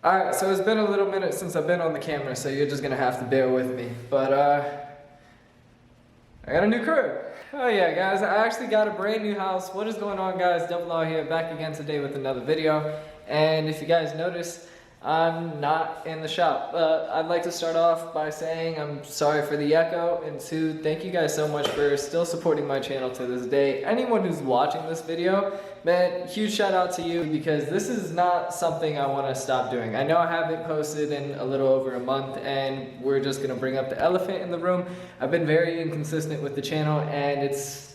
Alright, so it's been a little minute since I've been on the camera, so you're just gonna have to bear with me. But I got a new crib. Oh yeah, guys, I actually got a brand new house. What is going on, guys? Double R here, back again today with another video. And if you guys notice, I'm not in the shop. I'd like to start off by saying I'm sorry for the echo, and two, thank you guys so much for still supporting my channel to this day. Anyone who's watching this video, man, huge shout out to you, because this is not something I want to stop doing. I know I haven't posted in a little over a month, and we're just gonna bring up the elephant in the room. I've been very inconsistent with the channel, and it's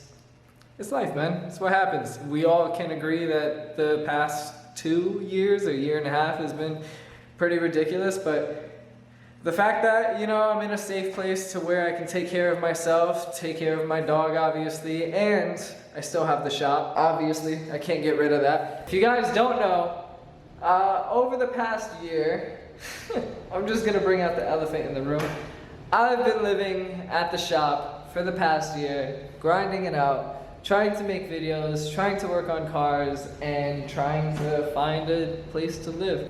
life, man. It's what happens. We all can agree that the past 2 years or year and a half has been pretty ridiculous, but the fact that, you know, I'm in a safe place to where I can take care of myself, take care of my dog, obviously, and I still have the shop, obviously. I can't get rid of that. If you guys don't know, over the past year, I'm just gonna bring out the elephant in the room. I've been living at the shop for the past year, grinding it out, trying to make videos, trying to work on cars, and trying to find a place to live.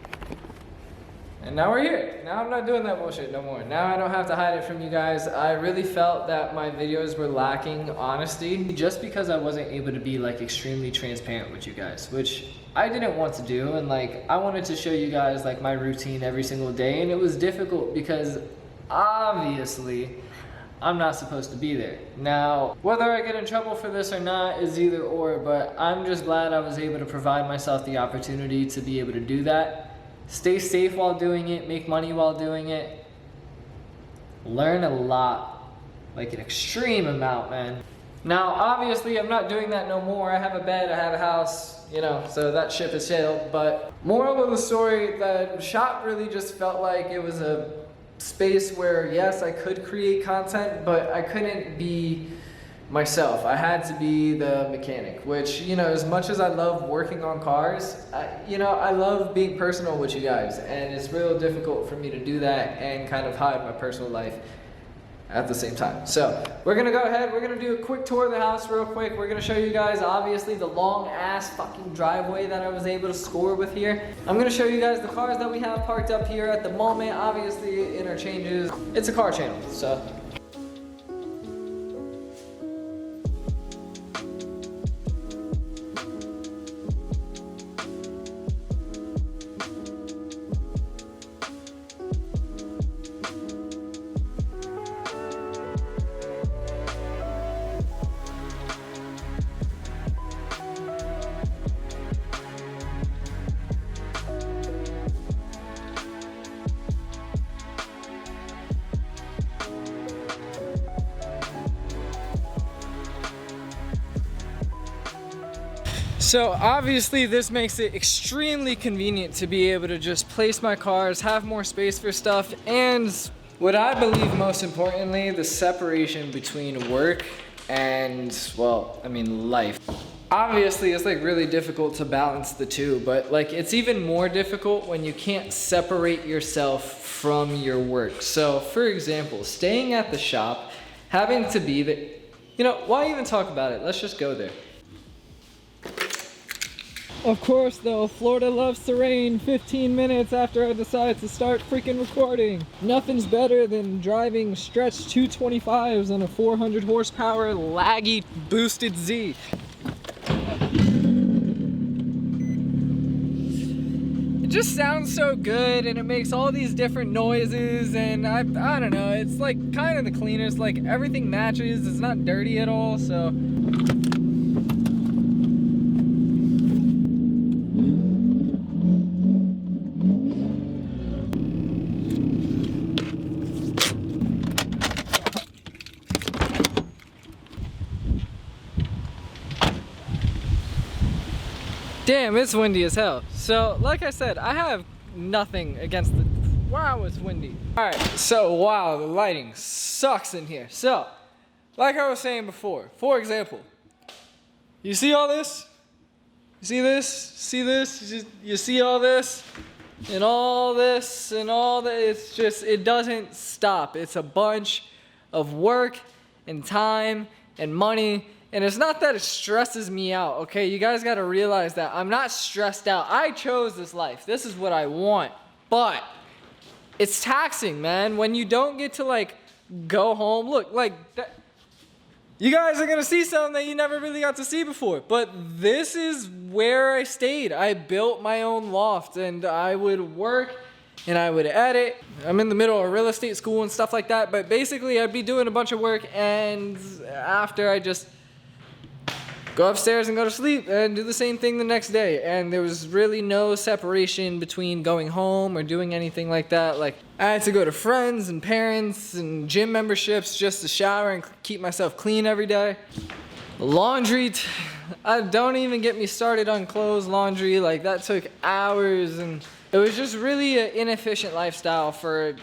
And now we're here. Now I'm not doing that bullshit no more. Now I don't have to hide it from you guys. I really felt that my videos were lacking honesty just because I wasn't able to be like extremely transparent with you guys, which I didn't want to do. And like, I wanted to show you guys like my routine every single day, and it was difficult because obviously I'm not supposed to be there. Now, whether I get in trouble for this or not is either or, but I'm just glad I was able to provide myself the opportunity to be able to do that. Stay safe while doing it, make money while doing it. Learn a lot, like an extreme amount, man. Now, obviously, I'm not doing that no more. I have a bed, I have a house, you know, so that ship has sailed. But moral of the story, the shop really just felt like it was a space where, yes, I could create content, but I couldn't be myself. I had to be the mechanic, which, you know, as much as I love working on cars, I love being personal with you guys, and it's real difficult for me to do that and kind of hide my personal life at the same time. So we're gonna go ahead, we're gonna do a quick tour of the house real quick. We're gonna show you guys obviously the long ass fucking driveway that I was able to score with here. I'm gonna show you guys the cars that we have parked up here at the moment. Obviously interchanges. It's a car channel, so. So obviously this makes it extremely convenient to be able to just place my cars, have more space for stuff, and what I believe most importantly, the separation between work and, well, I mean, life. Obviously it's like really difficult to balance the two, but like it's even more difficult when you can't separate yourself from your work. So for example, staying at the shop, having to be the, you know, why even talk about it? Let's just go there. Of course though, Florida loves to rain 15 minutes after I decide to start freaking recording. Nothing's better than driving stretched 225s on a 400 horsepower laggy boosted Z. It just sounds so good, and it makes all these different noises, and I don't know, it's like kind of the cleanest, like everything matches, it's not dirty at all, so. Damn, it's windy as hell. So, like I said, I have nothing against the... Wow, it's windy. Alright, so wow, the lighting sucks in here. So, like I was saying before, for example, you see all this? You see this? See this? You see all this? And all this and all that? It's just, it doesn't stop. It's a bunch of work and time and money. And it's not that it stresses me out, okay? You guys gotta realize that I'm not stressed out. I chose this life. This is what I want. but it's taxing, man. When you don't get to like go home, look, like that, you guys are gonna see something that you never really got to see before. But this is where I stayed. I built my own loft, and I would work and I would edit. I'm in the middle of real estate school and stuff like that, but basically I'd be doing a bunch of work, and after I just go upstairs and go to sleep and do the same thing the next day. And there was really no separation between going home or doing anything like that. Like, I had to go to friends and parents and gym memberships just to shower and keep myself clean every day. Laundry, don't even get me started on clothes laundry. Like, that took hours, and it was just really an inefficient lifestyle for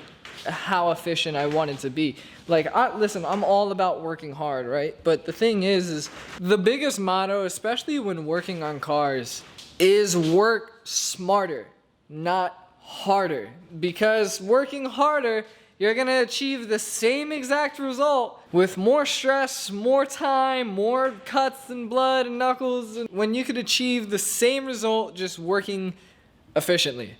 how efficient I wanted to be. Like, listen, I'm all about working hard, right? But the thing is the biggest motto, especially when working on cars, is work smarter, not harder. Because working harder, you're gonna achieve the same exact result with more stress, more time, more cuts and blood and knuckles, when you could achieve the same result just working efficiently.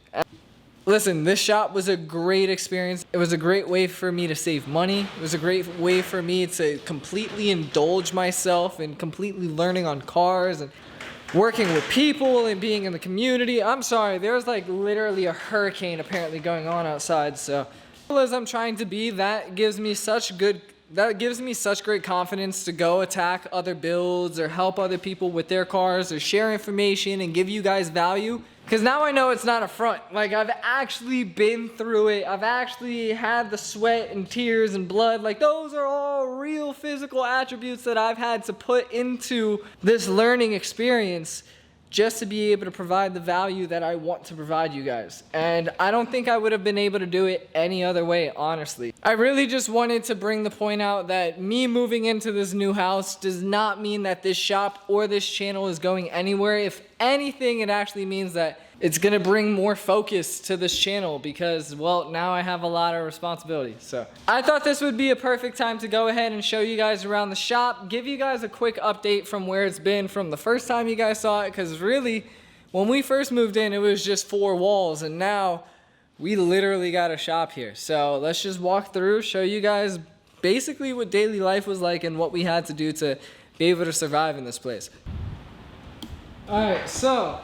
Listen, this shop was a great experience. It was a great way for me to save money. It was a great way for me to completely indulge myself in completely learning on cars and working with people and being in the community. I'm sorry, there's like literally a hurricane apparently going on outside, so as I'm trying to be, that gives me such great confidence to go attack other builds or help other people with their cars or share information and give you guys value. Because now I know it's not a front. Like, I've actually been through it. I've actually had the sweat and tears and blood. Like, those are all real physical attributes that I've had to put into this learning experience just to be able to provide the value that I want to provide you guys. And I don't think I would have been able to do it any other way, honestly. I really just wanted to bring the point out that me moving into this new house does not mean that this shop or this channel is going anywhere. If anything, it actually means that it's gonna bring more focus to this channel because, well, now I have a lot of responsibility. So I thought this would be a perfect time to go ahead and show you guys around the shop, give you guys a quick update from where it's been from the first time you guys saw it, because really, when we first moved in, it was just 4 walls, and now we literally got a shop here. So let's just walk through, show you guys basically what daily life was like and what we had to do to be able to survive in this place. All right, so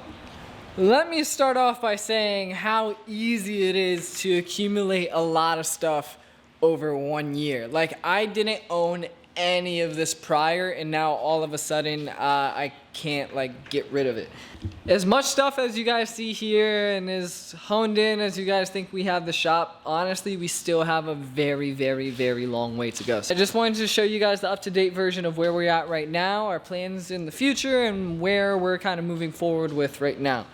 let me start off by saying how easy it is to accumulate a lot of stuff over 1 year. Like, I didn't own any of this prior, and now all of a sudden I can't like get rid of it. As much stuff as you guys see here and as honed in as you guys think we have the shop, honestly we still have a very, very, very long way to go. So I just wanted to show you guys the up-to-date version of where we're at right now, our plans in the future, and where we're kind of moving forward with right now.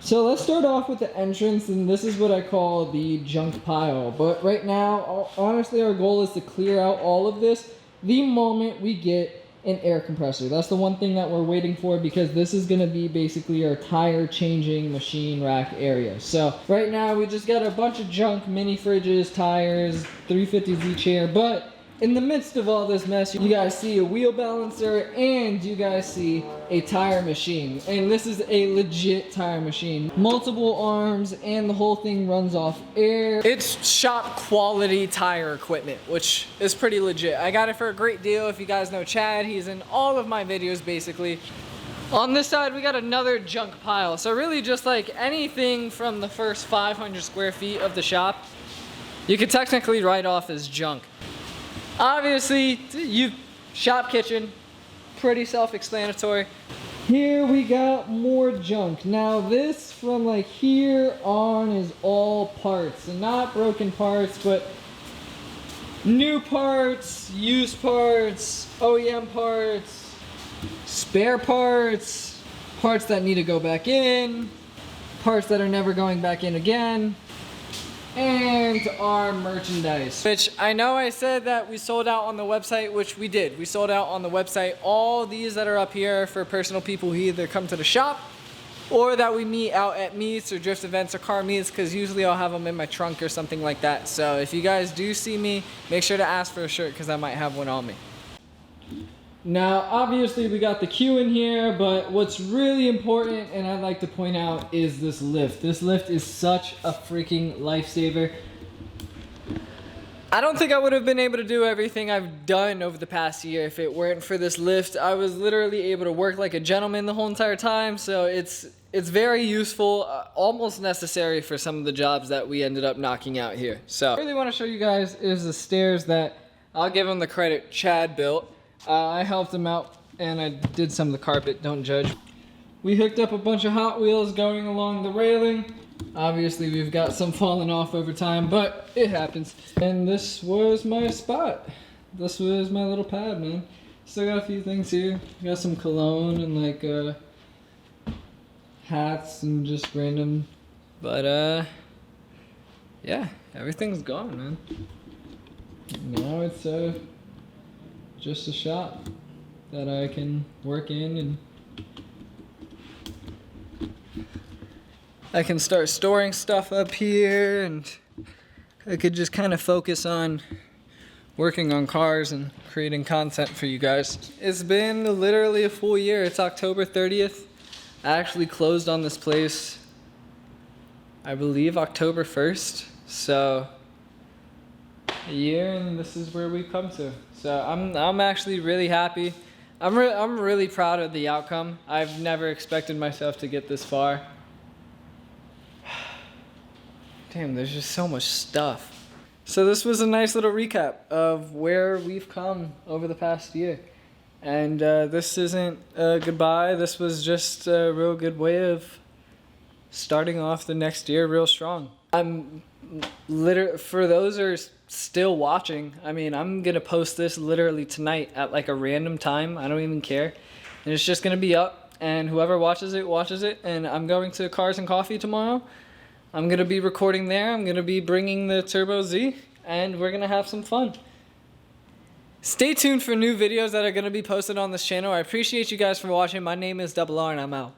So let's start off with the entrance, and this is what I call the junk pile. But right now, honestly, our goal is to clear out all of this the moment we get an air compressor. That's the one thing that we're waiting for, because this is going to be basically our tire changing machine rack area. So right now we just got a bunch of junk, mini fridges, tires, 350Z chair, but in the midst of all this mess, you guys see a wheel balancer and you guys see a tire machine. And this is a legit tire machine. Multiple arms, and the whole thing runs off air. It's shop quality tire equipment, which is pretty legit. I got it for a great deal. If you guys know Chad, he's in all of my videos basically. On this side, we got another junk pile. So really just like anything from the first 500 square feet of the shop, you could technically write off as junk. Obviously, shop kitchen, pretty self-explanatory. Here we got more junk. Now this from like here on is all parts, and not broken parts, but new parts, used parts, OEM parts, spare parts, parts that need to go back in, parts that are never going back in again, and our merchandise. Which I know I said that we sold out on the website, which we did. We sold out on the website. All these that are up here are for personal people who either come to the shop or that we meet out at meets or drift events or car meets, because usually I'll have them in my trunk or something like that. So if you guys do see me, make sure to ask for a shirt, because I might have one on me. Now, obviously we got the queue in here, but what's really important, and I'd like to point out, is this lift. This lift is such a freaking lifesaver. I don't think I would have been able to do everything I've done over the past year if it weren't for this lift. I was literally able to work like a gentleman the whole entire time, so it's very useful, almost necessary for some of the jobs that we ended up knocking out here. So what I really want to show you guys is the stairs that, I'll give him the credit, Chad built. I helped him out and I did some of the carpet, don't judge. We hooked up a bunch of Hot Wheels going along the railing. Obviously we've got some falling off over time, but it happens. And this was my spot. This was my little pad, man. Still got a few things here. Got some cologne and like hats and just random. But yeah, everything's gone, man. Now it's just a shop that I can work in, and I can start storing stuff up here, and I could just kind of focus on working on cars and creating content for you guys. It's been literally a full year. It's October 30th. I actually closed on this place, I believe October 1st. So a year, and this is where we've come to. So I'm actually really happy. I'm really proud of the outcome. I've never expected myself to get this far. Damn, there's just so much stuff. So this was a nice little recap of where we've come over the past year. And this isn't a goodbye. This was just a real good way of starting off the next year real strong. I'm literally, for those who are still watching, I mean, I'm gonna post this literally tonight at like a random time. I don't even care. And it's just gonna be up, and whoever watches it, and I'm going to Cars and Coffee tomorrow. I'm gonna be recording there. I'm gonna be bringing the Turbo Z, and we're gonna have some fun. Stay tuned for new videos that are gonna be posted on this channel. I appreciate you guys for watching. My name is Double R, and I'm out.